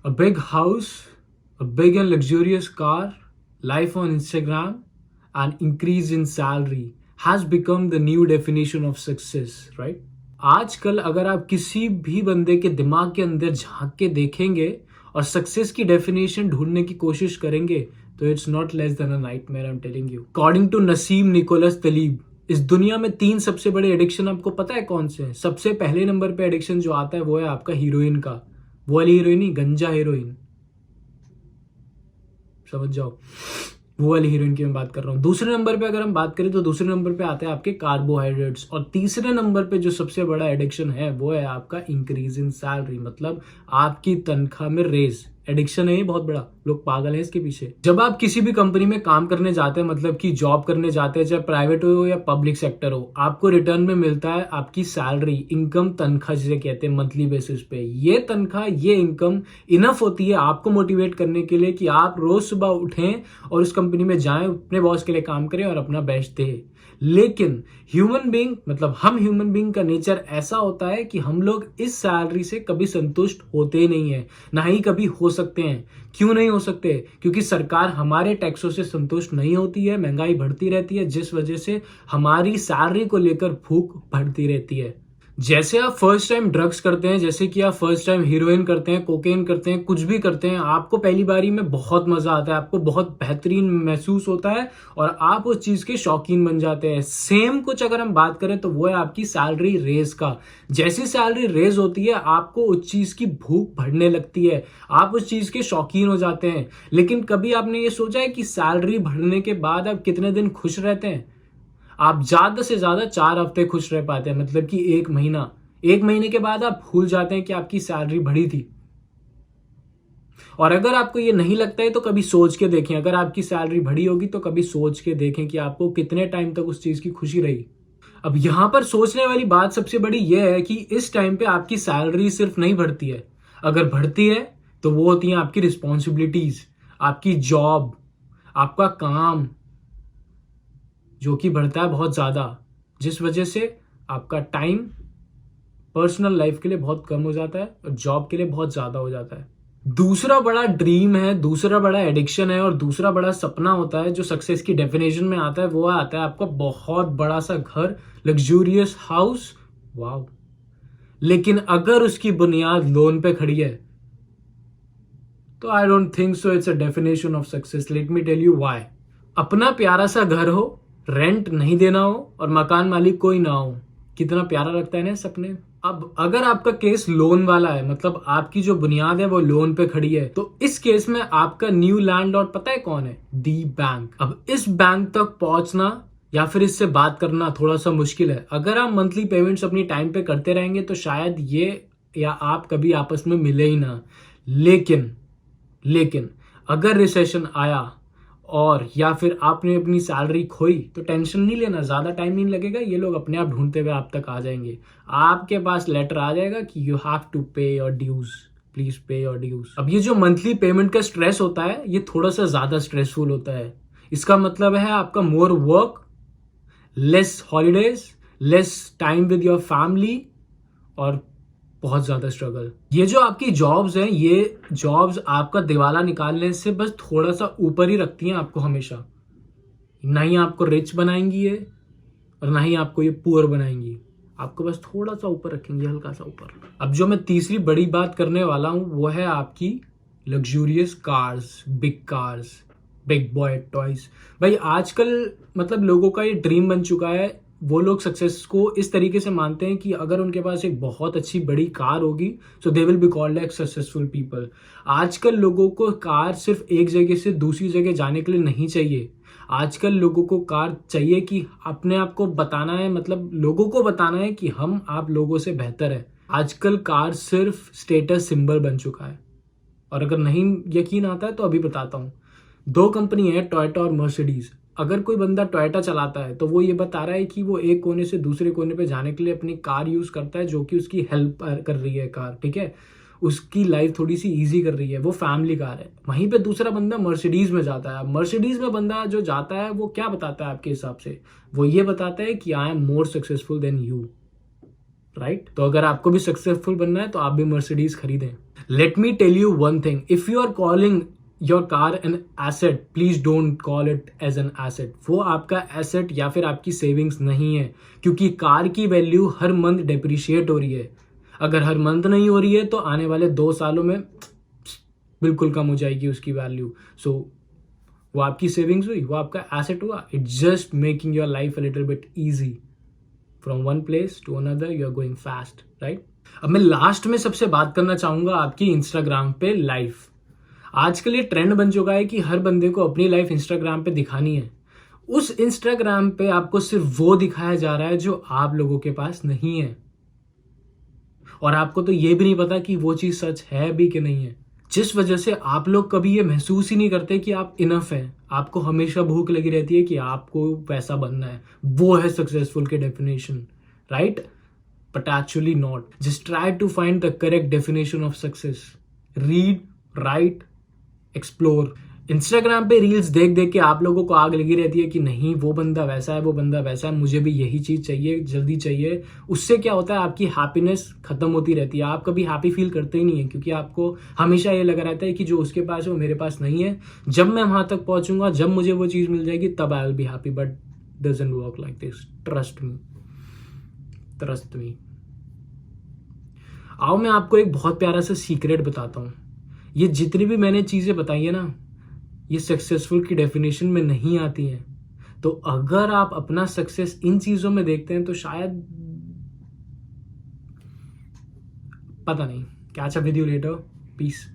A big house, a big and luxurious car, life on Instagram, and increase in salary has become the new definition of success, right? आजकल अगर आप किसी भी बंदे के दिमाग के अंदर झांक के देखेंगे और सक्सेस की डेफिनेशन ढूंढने की कोशिश करेंगे तो it's not less than a nightmare, I am telling you. According to Nassim Nicholas Taleb, इस दुनिया में 3 सबसे बड़े एडिक्शन आपको पता है कौन से हैं? सबसे पहले नंबर पे एडिक्शन जो आता है वो है आपका हीरोइन का। वो वाली हीरोइन नहीं, गंजा हीरोइन, समझ जाओ, वो वाली हीरोइन की मैं बात कर रहा हूँ। दूसरे नंबर पे अगर हम बात करें तो दूसरे नंबर पे आते हैं आपके कार्बोहाइड्रेट्स, और तीसरे नंबर पे जो सबसे बड़ा एडिक्शन है वो है आपका इंक्रीज इन सैलरी, मतलब आपकी तनख्वाह में रेज। एडिक्शन है ये बहुत बड़ा, लोग पागल हैं इसके पीछे। जब आप किसी भी कंपनी में काम करने जाते हैं, मतलब कि जॉब करने जाते हैं, चाहे प्राइवेट हो या पब्लिक सेक्टर हो, आपको रिटर्न में मिलता है आपकी सैलरी, इनकम, तनख्वाह जिसे कहते हैं मंथली बेसिस पे। ये तनख्वाह, ये इनकम इनफ होती है आपको मोटिवेट करने के लिए कि आप रोज सुबह उठें और उस कंपनी में जाएं, अपने बॉस के लिए काम करें और अपना बेस्ट दें। लेकिन ह्यूमन बीइंग, मतलब हम ह्यूमन बीइंग का नेचर ऐसा होता है कि हम लोग इस सैलरी से कभी संतुष्ट होते ही नहीं है, ना ही कभी हो सकते हैं। क्यों नहीं हो सकते? क्योंकि सरकार हमारे टैक्सों से संतुष्ट नहीं होती है, महंगाई बढ़ती रहती है, जिस वजह से हमारी सैलरी को लेकर भूख बढ़ती रहती है। जैसे आप फर्स्ट टाइम ड्रग्स करते हैं, जैसे कि आप फर्स्ट टाइम हीरोइन करते हैं, कोकेन करते हैं, कुछ भी करते हैं, आपको पहली बारी में बहुत मजा आता है, आपको बहुत बेहतरीन महसूस होता है और आप उस चीज के शौकीन बन जाते हैं। सेम कुछ अगर हम बात करें तो वो है आपकी सैलरी रेज का। जैसी सैलरी रेज होती है आपको उस चीज की भूख बढ़ने लगती है, आप उस चीज के शौकीन हो जाते हैं। लेकिन कभी आपने ये सोचा है कि सैलरी बढ़ने के बाद आप कितने दिन खुश रहते हैं? आप ज्यादा से ज्यादा 4 हफ्ते खुश रह पाते हैं, मतलब कि 1 महीना। 1 महीने के बाद आप भूल जाते हैं कि आपकी सैलरी बढ़ी थी। और अगर आपको ये नहीं लगता है तो कभी सोच के देखें, अगर आपकी सैलरी बढ़ी होगी तो कभी सोच के देखें कि आपको कितने टाइम तक उस चीज की खुशी रही। अब यहां पर सोचने वाली बात सबसे बड़ी यह है कि इस टाइम पे आपकी सैलरी सिर्फ नहीं बढ़ती है, अगर बढ़ती है तो वो होती है आपकी रिस्पॉन्सिबिलिटीज, आपकी जॉब, आपका काम, जो कि बढ़ता है बहुत ज्यादा, जिस वजह से आपका टाइम पर्सनल लाइफ के लिए बहुत कम हो जाता है और जॉब के लिए बहुत ज्यादा हो जाता है। दूसरा बड़ा ड्रीम है, दूसरा बड़ा एडिक्शन है और दूसरा बड़ा सपना होता है जो सक्सेस की डेफिनेशन में आता है, वो आता है आपका बहुत बड़ा सा घर, लग्जूरियस हाउस। वाओ! लेकिन अगर उसकी बुनियाद लोन पे खड़ी है तो I don't think so it's a definition of success. Let me tell you why. अपना प्यारा सा घर हो, रेंट नहीं देना हो और मकान मालिक कोई ना हो, कितना प्यारा लगता है ना सपने। अब अगर आपका केस लोन वाला है, मतलब आपकी जो बुनियाद है वो लोन पे खड़ी है, तो इस केस में आपका न्यू लैंडलॉर्ड पता है कौन है? दी बैंक। अब इस बैंक तक पहुंचना या फिर इससे बात करना थोड़ा सा मुश्किल है। अगर आप मंथली पेमेंट्स अपनी टाइम पे करते रहेंगे तो शायद ये या आप कभी आपस में मिले ही ना। लेकिन अगर रिसेशन आया और या फिर आपने अपनी सैलरी खोई तो टेंशन नहीं लेना, ज्यादा टाइम नहीं लगेगा, ये लोग अपने आप ढूंढते हुए आप तक आ जाएंगे। आपके पास लेटर आ जाएगा कि you have to pay your dues, please pay your dues. अब ये जो मंथली पेमेंट का स्ट्रेस होता है ये थोड़ा सा ज्यादा स्ट्रेसफुल होता है। इसका मतलब है आपका more work, less holidays, less time with your family और बहुत ज्यादा स्ट्रगल। ये जो आपकी जॉब्स हैं, ये जॉब्स आपका दिवाला निकालने से बस थोड़ा सा ऊपर ही रखती हैं आपको हमेशा। ना ही आपको रिच बनाएंगी ये और ना ही आपको ये पुअर बनाएंगी, आपको बस थोड़ा सा ऊपर रखेंगे, हल्का सा ऊपर। अब जो मैं तीसरी बड़ी बात करने वाला हूं वो है आपकी luxurious cars, big boy toys. भाई आजकल मतलब लोगों का ये ड्रीम बन चुका है, वो लोग सक्सेस को इस तरीके से मानते हैं कि अगर उनके पास एक बहुत अच्छी बड़ी कार होगी so they will be called like successful people. आजकल लोगों को कार सिर्फ एक जगह से दूसरी जगह जाने के लिए नहीं चाहिए, आजकल लोगों को कार चाहिए कि अपने आप को बताना है, मतलब लोगों को बताना है कि हम आप लोगों से बेहतर है। आजकल कार सिर्फ स्टेटस सिंबल बन चुका है। और अगर नहीं यकीन आता है तो अभी बताता हूँ। 2 कंपनी है, टोयोटा और मर्सिडीज। अगर कोई बंदा टोयोटा चलाता है तो वो ये बता रहा है कि वो एक कोने से दूसरे कोने पे जाने के लिए अपनी कार यूज करता है, जो कि उसकी हेल्प कर रही है कार, ठीक है, उसकी लाइफ थोड़ी सी इजी कर रही है, वो फैमिली कार है। वहीं पे दूसरा बंदा मर्सिडीज में जाता है। मर्सिडीज में बंदा जो जाता है वो क्या बताता है आपके हिसाब से? वो ये बताता है कि I am more successful than you. Right? तो अगर आपको भी सक्सेसफुल बनना है तो आप भी मर्सिडीज खरीदें। Let me tell you one thing, if you are calling your car an asset, please don't call it as an asset. वो आपका एसेट या फिर आपकी सेविंग्स नहीं है, क्योंकि कार की वैल्यू हर मंथ डेप्रिशिएट हो रही है। अगर हर मंथ नहीं हो रही है तो आने वाले 2 सालों में बिल्कुल कम हो जाएगी उसकी वैल्यू। सो वो आपकी सेविंग्स हुई, वो आपका एसेट हुआ। It's just making your life a little bit easy. From one place to another you are going fast, right? अब मैं लास्ट में सबसे बात करना चाहूंगा आपकी इंस्टाग्राम पे लाइफ। आजकल ये ट्रेंड बन चुका है कि हर बंदे को अपनी लाइफ इंस्टाग्राम पे दिखानी है। उस इंस्टाग्राम पे आपको सिर्फ वो दिखाया जा रहा है जो आप लोगों के पास नहीं है, और आपको तो ये भी नहीं पता कि वो चीज सच है भी कि नहीं है, जिस वजह से आप लोग कभी ये महसूस ही नहीं करते कि आप इनफ हैं। आपको हमेशा भूख लगी रहती है कि आपको वैसा बनना है। वो है सक्सेसफुल के definition, right? But actually not. Just try to find the correct definition of success. Read, write, explore. Instagram पे रील्स देख देख के आप लोगों को आग लगी रहती है कि नहीं वो बंदा वैसा है, वो बंदा वैसा है, मुझे भी यही चीज चाहिए, जल्दी चाहिए। उससे क्या होता है, आपकी हैप्पीनेस खत्म होती रहती है। आप कभी हैप्पी फील करते ही नहीं है, क्योंकि आपको हमेशा ये लगा रहता है कि जो उसके पास है वो मेरे पास नहीं है। जब मैं वहां तक पहुंचूंगा, जब मुझे वो चीज मिल जाएगी, तब I will be happy. But doesn't work like this, trust me, trust me. आओ मैं आपको एक बहुत प्यारा सा सीक्रेट बताता हूँ। ये जितनी भी मैंने चीजें बताई है ना, ये सक्सेसफुल की डेफिनेशन में नहीं आती हैं। तो अगर आप अपना सक्सेस इन चीजों में देखते हैं तो शायद, पता नहीं। Catch up with you later, piece.